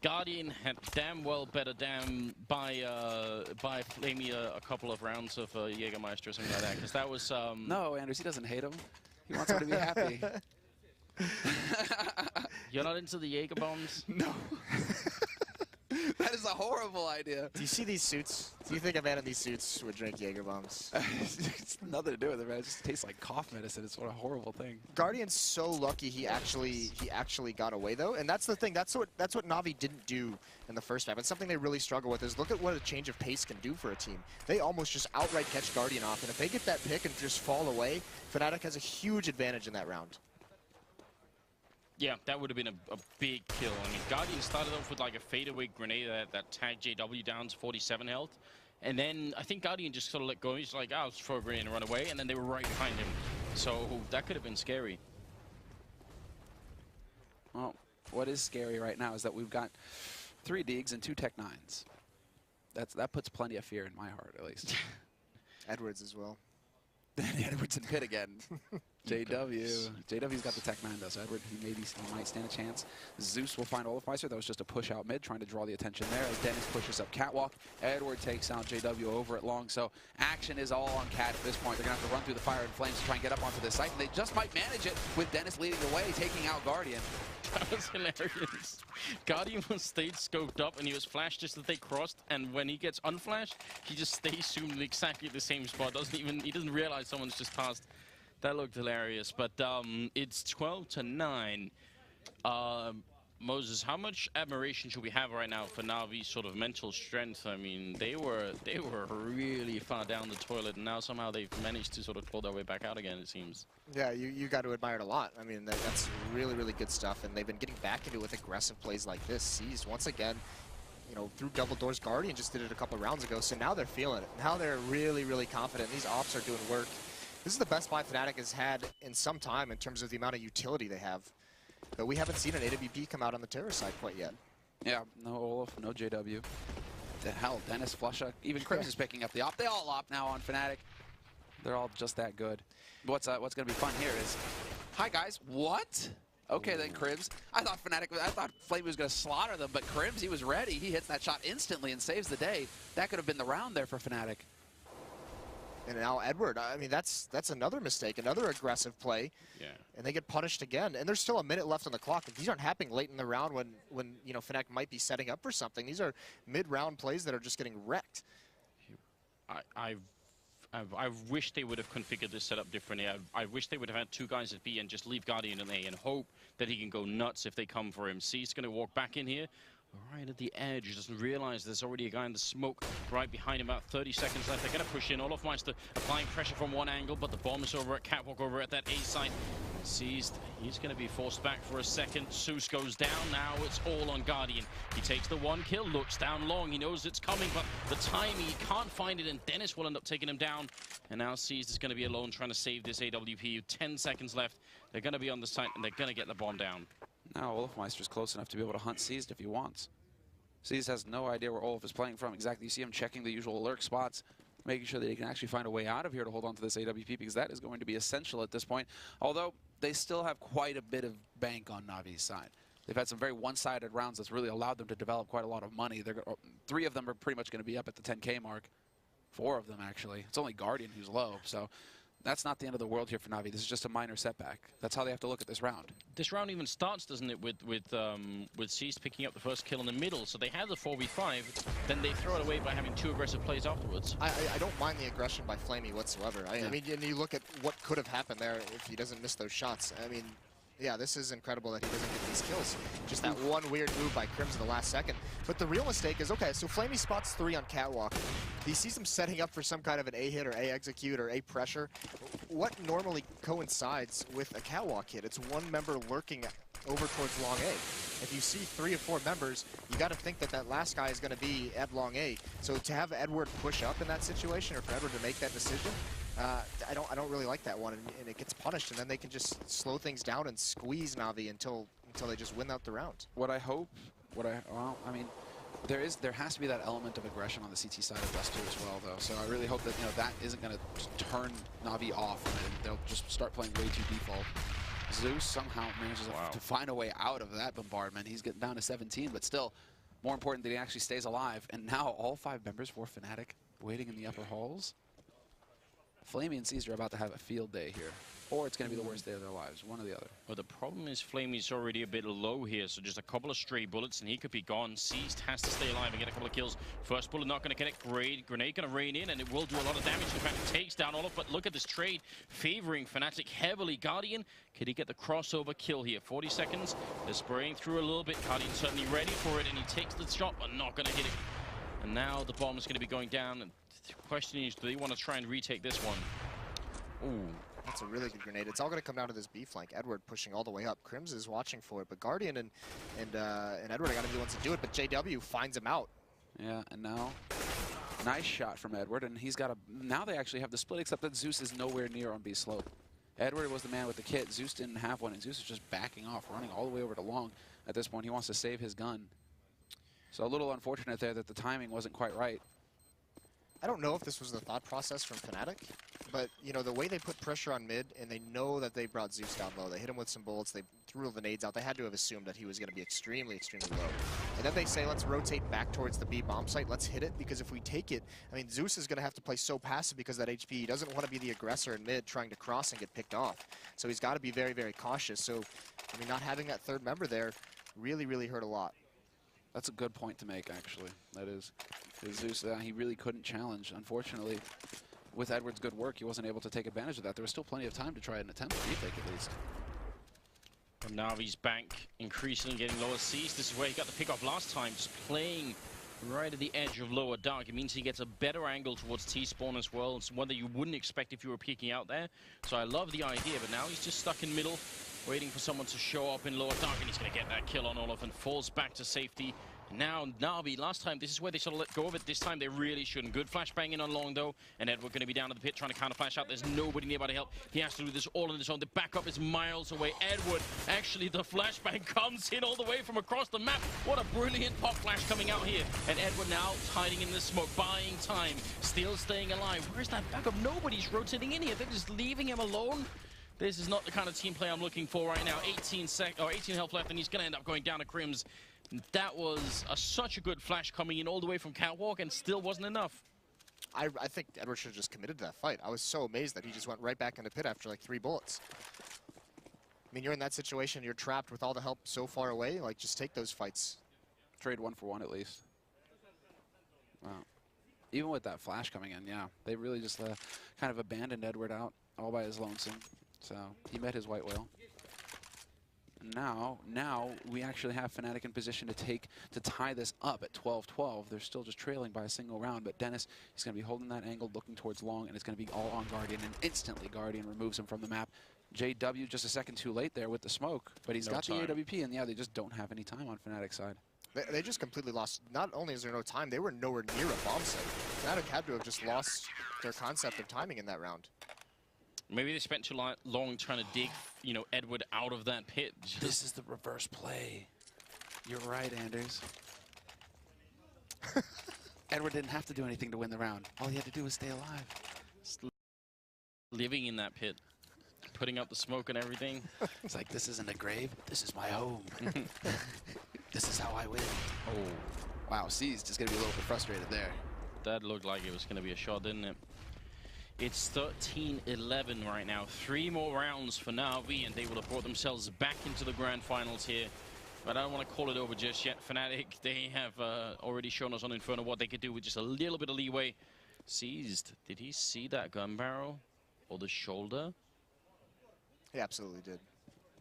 Guardian had damn well better by Flamey a couple of rounds of Jägermeister or something like that, because that was... No, Anders, he doesn't hate him. He wants him to be happy. You're not into the Jaeger bombs? No. That is a horrible idea. Do you see these suits? Do you think a man in these suits would drink Jaeger bombs? It's nothing to do with it, man. It just tastes like cough medicine. It's what a horrible thing. Guardian's so lucky he actually got away though, and that's the thing. That's what NaVi didn't do in the first map. It's something they really struggle with. Is look at what a change of pace can do for a team. They almost just outright catch Guardian off, and if they get that pick and just fall away, Fnatic has a huge advantage in that round. Yeah, that would have been a big kill. I mean, Guardian started off with like a fadeaway grenade that tagged JW down to 47 health. And then I think Guardian just sort of let go. He's like, I'll throw a grenade and run away. And then they were right behind him. So that could have been scary. Well, what is scary right now is that we've got 3 Deegs and 2 Tech 9s. That puts plenty of fear in my heart, at least. Edwards as well. Danny Edwards in pit again. JW's got the tech 9 though, so Edward, he might stand a chance. Zeus will find Olafmeister. That was just a push out mid, trying to draw the attention there. As Dennis pushes up Catwalk, Edward takes out JW over at long. So action is all on Cat at this point. They're gonna have to run through the fire and flames to try and get up onto this site, and they just might manage it with Dennis leading the way, taking out Guardian. That was hilarious. Guardian was stayed scoped up and he was flashed just as they crossed, and when he gets unflashed, he just stays soon exactly at the same spot. He doesn't realize someone's just passed. That looked hilarious, but it's 12-9. Moses, how much admiration should we have right now for NaVi's sort of mental strength? I mean, they were really far down the toilet, and now somehow they've managed to sort of pull their way back out again, it seems. Yeah, you got to admire it a lot. I mean, that's really, really good stuff, and they've been getting back into it with aggressive plays like this. Seized once again, you know, through double doors. Guardian just did it a couple of rounds ago, so now they're feeling it. Now they're really, really confident. These ops are doing work. This is the best buy Fnatic has had in some time in terms of the amount of utility they have. But we haven't seen an AWP come out on the terror side quite yet. Yeah, no Olaf, no JW. The hell, Dennis, Flusha, even Crims is picking up the op. They all op now on Fnatic. They're all just that good. What's going to be fun here is, hi guys, what? Okay then, Crims. I thought Flame was going to slaughter them, but Crims, he was ready. He hits that shot instantly and saves the day. That could have been the round there for Fnatic. And now Edward, I mean, that's another mistake, another aggressive play. Yeah. And they get punished again. And there's still a minute left on the clock. These aren't happening late in the round when you know, Fnatic might be setting up for something. These are mid-round plays that are just getting wrecked. I wish they would have configured this setup differently. I wish they would have had two guys at B and just leave Guardian in A and hope that he can go nuts if they come for him. C's going to walk back in here. Right at the edge, he doesn't realize there's already a guy in the smoke right behind him. About 30 seconds left. They're going to push in. Olafmeister applying pressure from one angle, but the bomb is over at Catwalk, over at that A side. Seized. He's going to be forced back for a second. Zeus goes down. Now it's all on Guardian. He takes the one kill, looks down long. He knows it's coming, but the timing, he can't find it, and Dennis will end up taking him down. And now Seized is going to be alone trying to save this AWP. 10 seconds left. They're going to be on the site, and they're going to get the bomb down. Now Olafmeister's close enough to be able to hunt Seized if he wants. Seized has no idea where Olaf is playing from exactly. You see him checking the usual lurk spots, making sure that he can actually find a way out of here to hold on to this AWP, because that is going to be essential at this point. Although they still have quite a bit of bank on Navi's side. They've had some very one-sided rounds that's really allowed them to develop quite a lot of money. 3 of them are pretty much going to be up at the 10K mark. 4 of them, actually. It's only Guardian who's low, so that's not the end of the world here for Navi. This is just a minor setback. That's how they have to look at this round. This round even starts, doesn't it, with Seized picking up the first kill in the middle. So they have the 4v5, then they throw it away by having 2 aggressive plays afterwards. I don't mind the aggression by Flamey whatsoever. I mean, and you look at what could have happened there if he doesn't miss those shots. I mean, yeah, this is incredible that he doesn't get these kills. Just that one weird move by Crims in the last second. But the real mistake is, okay, so Flamey spots 3 on Catwalk. He sees him setting up for some kind of an A hit or A execute or A pressure. What normally coincides with a Catwalk hit? It's one member lurking over towards long A. If you see 3 or 4 members, you got to think that that last guy is going to be at long A. So to have Edward push up in that situation, or for Edward to make that decision, I don't really like that one, and it gets punished, and then they can just slow things down and squeeze Navi until they just win out the round. What I hope, well, I mean, there has to be that element of aggression on the CT side of West 2 as well, though. So I really hope that, you know, that isn't going to turn Navi off, and they'll just start playing way too default. Zeus somehow manages to find a way out of that bombardment. He's getting down to 17, but still, more important that he actually stays alive. And now all 5 members for Fnatic waiting in the upper halls. Flamey and Seized are about to have a field day here, or it's going to be the worst day of their lives, one or the other. Well, the problem is Flamey's already a bit low here, so just a couple of stray bullets and he could be gone. Seized has to stay alive and get a couple of kills. First bullet not going to connect. Grenade going to rain in, and it will do a lot of damage. In fact, it takes down Olaf, but look at this trade favoring Fnatic heavily. Guardian, could he get the crossover kill here? 40 seconds. They're spraying through a little bit. Guardian certainly ready for it, and he takes the shot, but not going to hit it. And now the bomb is going to be going down. And the question is, do they want to try and retake this one? Ooh. That's a really good grenade. It's all going to come down to this B flank. Edward pushing all the way up. Crims is watching for it, but Guardian and Edward are going to be the ones to do it, but JW finds him out. Yeah, and now, nice shot from Edward, and he's got a... Now they actually have the split, except that Zeus is nowhere near on B slope. Edward was the man with the kit. Zeus didn't have one, and Zeus is just backing off, running all the way over to long. At this point, he wants to save his gun. So a little unfortunate there that the timing wasn't quite right. I don't know if this was the thought process from Fnatic, But, you know, the way they put pressure on mid, and they know that they brought Zeus down low. They hit him with some bullets. They threw the nades out. They had to have assumed that he was going to be extremely, extremely low. And then they say, let's rotate back towards the B bomb site. Let's hit it, because if we take it, I mean, Zeus is going to have to play so passive because of that HP. He doesn't want to be the aggressor in mid trying to cross and get picked off. So he's got to be very, very cautious. So, I mean, not having that third member there really, really hurt a lot. That's a good point to make, actually. That is. Zeus, he really couldn't challenge, unfortunately. With Edward's good work, he wasn't able to take advantage of that. There was still plenty of time to try and attempt a retake at least. And NaVi's bank increasingly getting lower. Seas, this is where he got the pick off last time, just playing right at the edge of lower dark. It means he gets a better angle towards T-spawn as well. It's one that you wouldn't expect if you were peeking out there. So I love the idea, but now he's just stuck in middle, waiting for someone to show up in lower dark, and he's going to get that kill on Olaf and falls back to safety. Now NaVi, last time, this is where they sort of let go of it. This time they really shouldn't. Good flashbang in on long though, and Edward going to be down to the pit trying to counter flash out. There's nobody nearby to help. He has to do this all on his own. The backup is miles away. Edward, actually the flashbang comes in all the way from across the map. What a brilliant pop flash coming out here. And Edward now hiding in the smoke, buying time, still staying alive. Where's that backup? Nobody's rotating in here. They're just leaving him alone. This is not the kind of team play I'm looking for right now. 18 health left, and he's going to end up going down to Crims. That was such a good flash coming in all the way from Catwalk, and still wasn't enough. I think Edward should have just committed to that fight. I was so amazed that he just went right back in the pit after like 3 bullets. I mean, you're in that situation, you're trapped with all the help so far away, like just take those fights. Trade 1 for 1 at least. Wow. Even with that flash coming in, yeah, they really just kind of abandoned Edward out all by his lonesome. So he met his white whale. Now we actually have Fnatic in position to tie this up at 12-12. They're still just trailing by a single round, but Dennis is going to be holding that angle, looking towards long, and it's going to be all on Guardian, and instantly Guardian removes him from the map. JW just a second too late there with the smoke, but he's got the AWP, and yeah, they just don't have any time on Fnatic's side. They just completely lost. Not only is there no time, they were nowhere near a bomb site. Fnatic had to have just lost their concept of timing in that round. Maybe they spent too long trying to dig, you know, Edward out of that pit. This is the reverse play. You're right, Anders. Edward didn't have to do anything to win the round. All he had to do was stay alive. Just living in that pit, putting up the smoke and everything. It's like, this isn't a grave. This is my home. This is how I win. Oh. Wow, C's just going to be a little bit frustrated there. That looked like it was going to be a shot, didn't it? It's 13-11 right now. 3 more rounds for NaVi, and they will have brought themselves back into the grand finals here. But I don't want to call it over just yet. Fnatic, they have already shown us on Inferno what they could do with just a little bit of leeway. Seized. Did he see that gun barrel or the shoulder? He absolutely did.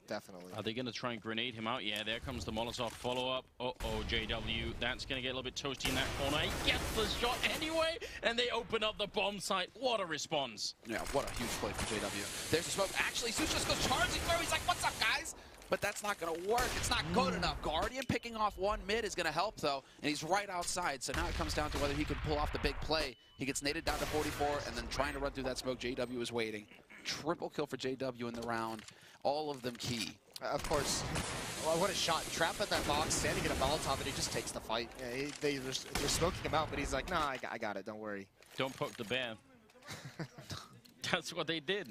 Definitely. Are they going to try and grenade him out? Yeah, there comes the Molotov follow-up. Uh-oh, JW. That's going to get a little bit toasty in that corner. He gets the shot anyway, and they open up the bomb site. What a response. Yeah, what a huge play from JW. There's the smoke. Actually, Zeus just goes charging through. He's like, what's up, guys? But that's not going to work. It's not good enough. Guardian picking off 1 mid is going to help, though, and he's right outside. So now it comes down to whether he can pull off the big play. He gets naded down to 44, and then trying to run through that smoke. JW is waiting. Triple kill for JW in the round. All of them key. Of course. Well, what a shot. Trap at that box, standing in a Molotov, and he just takes the fight. Yeah, they're smoking him out, but he's like, nah, I got it, don't worry. Don't poke the bear. That's what they did.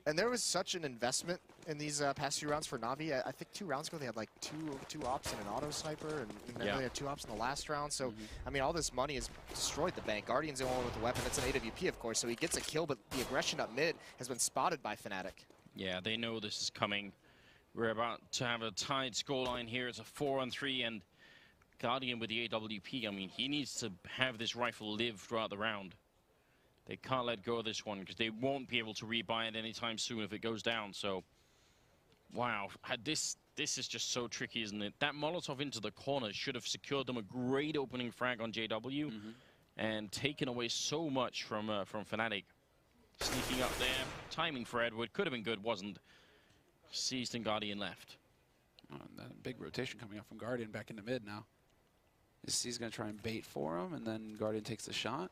And there was such an investment in these past few rounds for NaVi. I think 2 rounds ago they had like two ops and an auto sniper, and then they had 2 ops in the last round. So, I mean, all this money has destroyed the bank. Guardian's the only one with the weapon. It's an AWP, of course, so he gets a kill, but the aggression up mid has been spotted by Fnatic. Yeah, they know this is coming. We're about to have a tied scoreline here. It's a 4-on-3, and Guardian with the AWP, I mean, he needs to have this rifle live throughout the round. They can't let go of this one because they won't be able to rebuy it anytime soon if it goes down. So, wow, this is just so tricky, isn't it? That Molotov into the corner should have secured them a great opening frag on JW and taken away so much from Fnatic. Sneaking up there, timing for Edward could have been good, wasn't. Seized and Guardian left. Oh, that big rotation coming up from Guardian back into mid now. He's going to try and bait for him, and then Guardian takes the shot.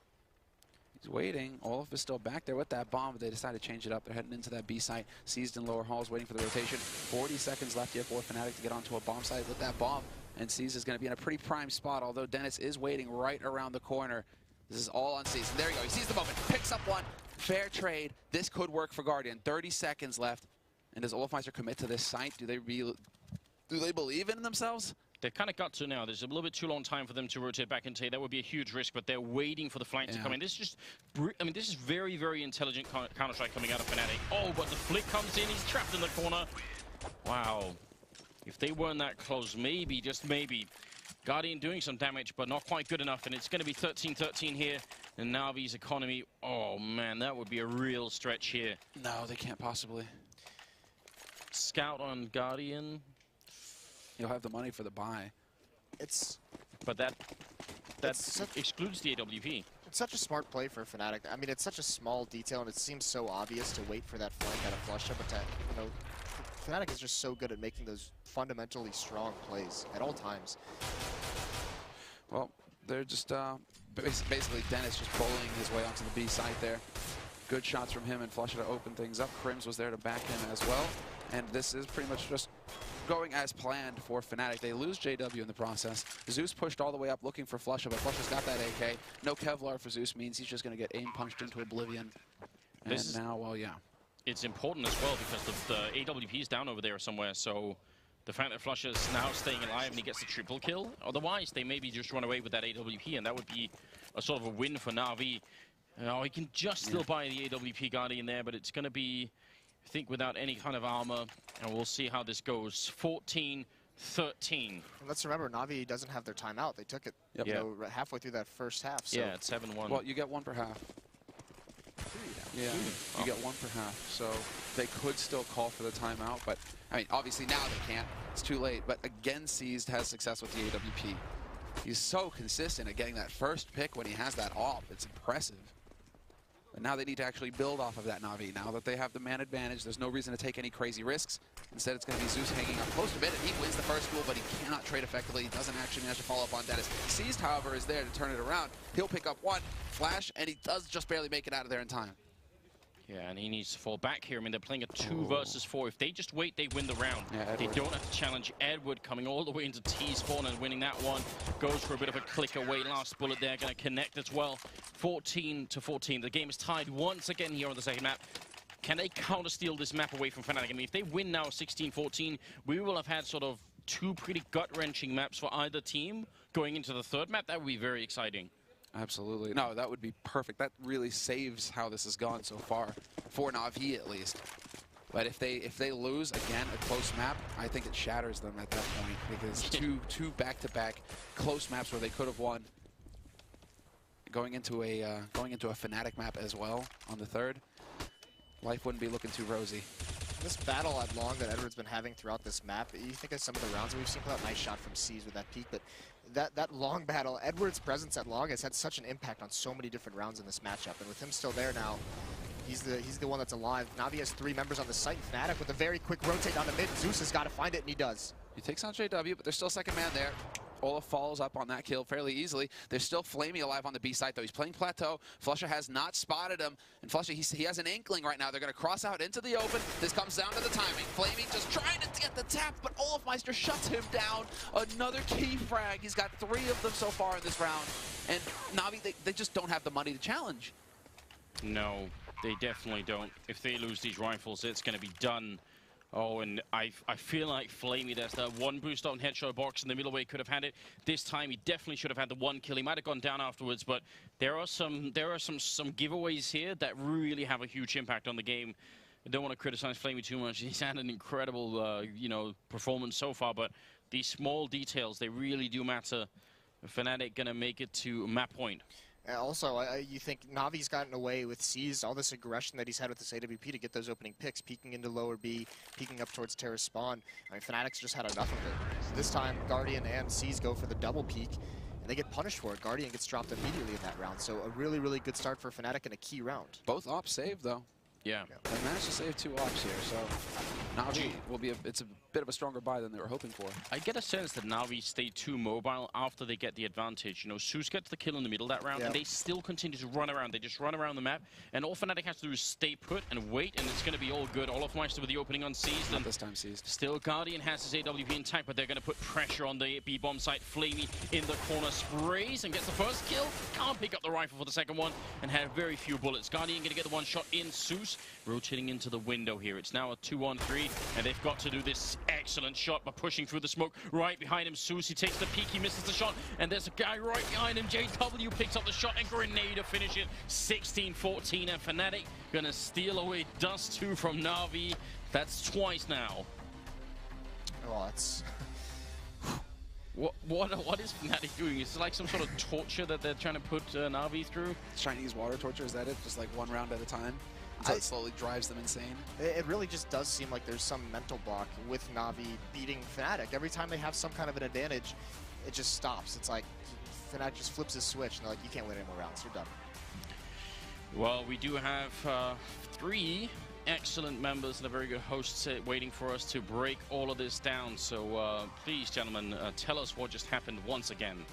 He's waiting. Olaf is still back there with that bomb, but they decide to change it up. They're heading into that B site. Seized in lower halls, waiting for the rotation. 40 seconds left here for Fnatic to get onto a bomb site with that bomb. And Seized is going to be in a pretty prime spot, although Dennis is waiting right around the corner. This is all on Seized. There you go. He sees the moment, picks up one. Fair trade. This could work for Guardian. 30 seconds left. And does Olofmeister commit to this site? Do they believe in themselves? They've kind of got to now. There's a little bit too long time for them to rotate back and take. That would be a huge risk, but they're waiting for the flank to come in. This is just, I mean, this is very, very intelligent Counter-Strike coming out of Fnatic. Oh, but the flick comes in. He's trapped in the corner. Wow. If they weren't that close, maybe, just maybe. Guardian doing some damage, but not quite good enough. And it's going to be 13-13 here. And NaVi's economy, oh, man, that would be a real stretch here. No, they can't possibly. Scout on Guardian. You'll have the money for the buy. But that excludes the AWP. It's such a smart play for Fnatic. I mean, it's such a small detail, and it seems so obvious to wait for that flank out of Flusha, but Fnatic is just so good at making those fundamentally strong plays at all times. Well, they're just basically Dennis just bullying his way onto the B site there. Good shots from him and Flusha to open things up. Crims was there to back him as well. And this is pretty much just going as planned for Fnatic. They lose JW in the process. Zeus pushed all the way up looking for Flusha, but Flusha's got that AK. No Kevlar for Zeus means he's just going to get aim punched into oblivion. And now, well, yeah. It's important as well because the AWP is down over there somewhere, so the fact that Flusha's now staying alive and he gets the triple kill, otherwise they maybe just run away with that AWP, and that would be a sort of a win for NaVi. He can just still buy the AWP Guardian there, but it's going to be, I think, without any kind of armor, and we'll see how this goes. 14-13. And let's remember, NaVi doesn't have their timeout. They took it halfway through that first half. So. Yeah, it's 7-1. Well, you get one per half. Yeah, you get one per half. So they could still call for the timeout, but I mean, obviously now they can't. It's too late. But again, Seized has success with the AWP. He's so consistent at getting that first pick when he has that off. It's impressive. But now they need to actually build off of that NaVi. Now that they have the man advantage, there's no reason to take any crazy risks. Instead, it's going to be Zeus hanging up close to mid, and he wins the first duel, but he cannot trade effectively. He doesn't actually manage to follow up on Dennis. Seized, however, is there to turn it around. He'll pick up one flash, and he does just barely make it out of there in time. Yeah, and he needs to fall back here. I mean, they're playing a 2 versus 4. If they just wait, they win the round. Yeah, they don't have to challenge Edward coming all the way into T spawn and winning that one. Goes for a bit of a click away. Last bullet there, going to connect as well. 14-14. The game is tied once again here on the second map. Can they counter-steal this map away from Fnatic? I mean, if they win now 16-14, we will have had sort of 2 pretty gut-wrenching maps for either team going into the third map. That would be very exciting. Absolutely. No, that would be perfect. That really saves how this has gone so far, for NaVi at least. But if they lose, again, a close map, I think it shatters them at that point, because two back-to-back close maps where they could have won. Going into a Fnatic map as well on the third, life wouldn't be looking too rosy. This battle at long that Edward's been having throughout this map, you think of some of the rounds we've seen, nice shot from Seas with that peak, but that long battle, Edward's presence at long has had such an impact on so many different rounds in this matchup, and with him still there now, he's the one that's alive. NaVi has 3 members on the site. Fnatic with a very quick rotate down the mid. Zeus has got to find it, and he does. He takes on JW, but there's still second man there. Olaf follows up on that kill fairly easily. There's still Flamey alive on the B site, though. He's playing Plateau. Flusha has not spotted him. And Flusha, he has an inkling right now. They're going to cross out into the open. This comes down to the timing. Flamey just trying to get the tap, but Olofmeister shuts him down. Another key frag. He's got 3 of them so far in this round. And NaVi, they just don't have the money to challenge. No, they definitely don't. If they lose these rifles, it's going to be done. Oh, and I feel like Flamey, there's that 1 boost on headshot box in the middle where he could have had it. This time, he definitely should have had the 1 kill. He might have gone down afterwards, but there are some giveaways here that really have a huge impact on the game. I don't want to criticize Flamey too much. He's had an incredible, performance so far, but these small details, they really do matter. Fnatic gonna make it to map point. Also, you think NaVi's gotten away with Seized, all this aggression that he's had with this AWP to get those opening picks, peeking into lower B, peeking up towards Terrace spawn. I mean, Fnatic's just had enough of it. This time, Guardian and Seized go for the double peek, and they get punished for it. Guardian gets dropped immediately in that round, so a really, really good start for Fnatic in a key round. Both ops saved, though. Yeah. They managed to save 2 ops here, so NaVi will be it's a bit of a stronger buy than they were hoping for. I get a sense that NaVi stay too mobile after they get the advantage. You know, Zeus gets the kill in the middle that round, and they still continue to run around. They just run around the map, and all Fnatic has to do is stay put and wait, and it's going to be all good. Olofmeister with the opening on Seized. Not this time Seized. Still, Guardian has his AWP intact, but they're going to put pressure on the B-bomb site. Flamey in the corner sprays and gets the first kill. Can't pick up the rifle for the second one, and had very few bullets. Guardian going to get the one shot in. Zeus rotating into the window here. It's now a 2-on-3, and they've got to do this excellent shot by pushing through the smoke. Right behind him, Zeus, he takes the peek, he misses the shot, and there's a guy right behind him. JW picks up the shot, and Grenade to finish it. 16-14, and Fnatic gonna steal away Dust 2 from NaVi. That's twice now. Well, that's... What is Fnatic doing? Is it like some sort of torture that they're trying to put NaVi through? Chinese water torture, is that it? Just like one round at a time? Until it slowly drives them insane? It really just does seem like there's some mental block with NaVi beating Fnatic. Every time they have some kind of an advantage, it just stops. It's like Fnatic just flips his switch and they're like, you can't win any more rounds, you're done. Well, we do have 3 excellent members and a very good host waiting for us to break all of this down. So please, gentlemen, tell us what just happened once again.